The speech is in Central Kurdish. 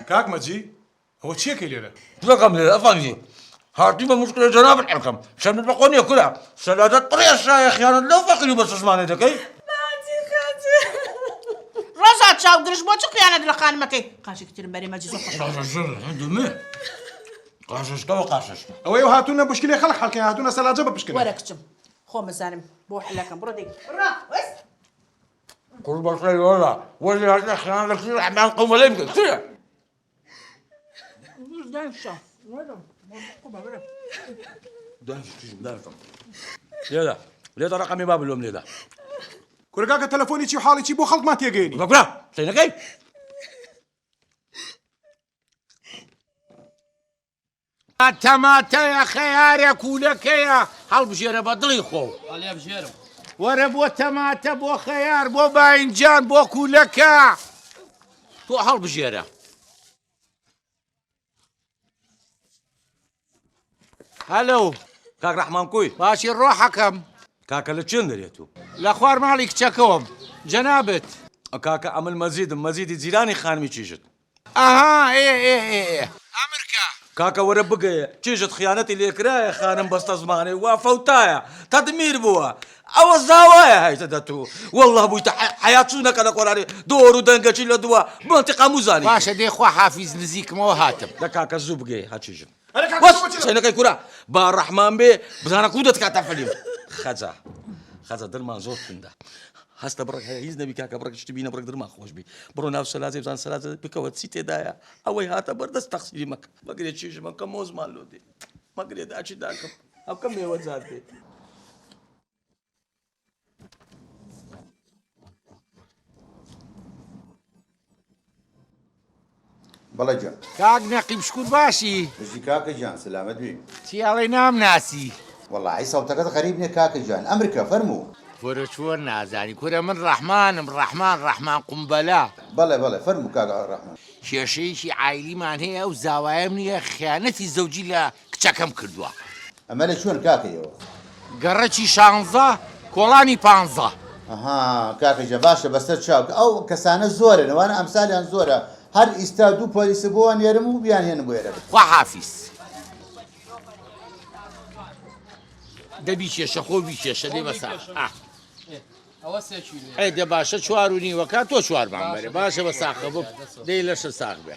كاك مجي هو تشيكي ليرة رقم لي أفهمني هاتي ما مشكلة جناب الحكم شان البقونية كلها سلادات طريقة الشاي خيانة لو فقري بس اسمعني دكي رزعت شاو قرش بوتش قيانة لقانمتي قاشي كتير بري ما جيزو قاشش دمي قاشش تو قاشش أوي وهاتونا مشكلة خلق حلقة هاتونا سلاجة بمشكلة وركتم خو مزانم بوح لكم بردي برا وس كل بصري ولا ولا هذا خيانة كثير عمال قوم ولا يمكن كثير دايشة دايش ليه ليه رقمي باب اليوم ليه كل كاك تلفوني شي حالي شي بو خلق ما تيجيني بقرا سينا كيف ماتا يا خيارك ولك يا هل بجيرة بدلي خو عليا بجيرم ورا بو تماتا بو خيار بو باينجان بو كولكا تو هل بجيرة هلو كاك رحمان كوي باشي روحكم كاكا لتشندر يتو الاخبار مالك تشكوم جنابت كاكا عمل مزيد زيراني خانمي تشيجت اها ايه امريكا كاكا ورا بقى تشيجت خيانتي اللي كراية خانم بس زماني وفوتايا تدمير بوا او الزوايا هاي تدتو والله بويت حياتنا كان قراري دور ودنقة شيل دوا منطقة مزاني باشا دي خو حافظ نزيك مو هاتم ده كاكا زوبقي هاتشيجت أنا كاك بس سينا كاي كورا با الرحمن بي بزانا كودت كاتفليم خزا درمان زور كندا هستا برك هيز نبي كاكا برك تشتبينا برك درمان خوش بي برو ناف سلازي بزان سلازي بكوت سيتي دايا اوي هاتا بردس تقصيري مك ما قريت شيش من كموز مالو دي ما قريت اشي داكم او كم يوزات دي بەڵێ جان كاك نقيب شكون باشي بژی کاکە گیان سلامت بی تيالي نام ناسي وەڵی سەوتەکەت غەریب نییە کاکە گیان ئەمریکا فەرموو فرشور نازاني كورا من رحمان قنبلة بەڵێ فەرموو کاکە ڕەحمان کێشەیەکی عایلیمان هەیە و زاوایم نییە خیانەتی زەوجی لە کچەکەم کردووە ئەمە لە چۆن کاکەیەوە گەڕەکی 16 کۆڵانی 15 ئەها کاکە جە باشە بەسەر چاوکە ئەو کەسانە زۆرە نەوانە ئەمسالیان زۆرە هەر ئیستا دوو پۆلیسە بۆوان نێرم و بیان هێن بۆ ئێرە خوا حافیز دەبی کێشە خۆ بی کێشە دێ بەسا ئەوە سێکی ئەی دە باشە 4 و نیوەکە تۆ 4 بەرێ باشە بە ساخە بۆ دەی لەشە ساغ بێ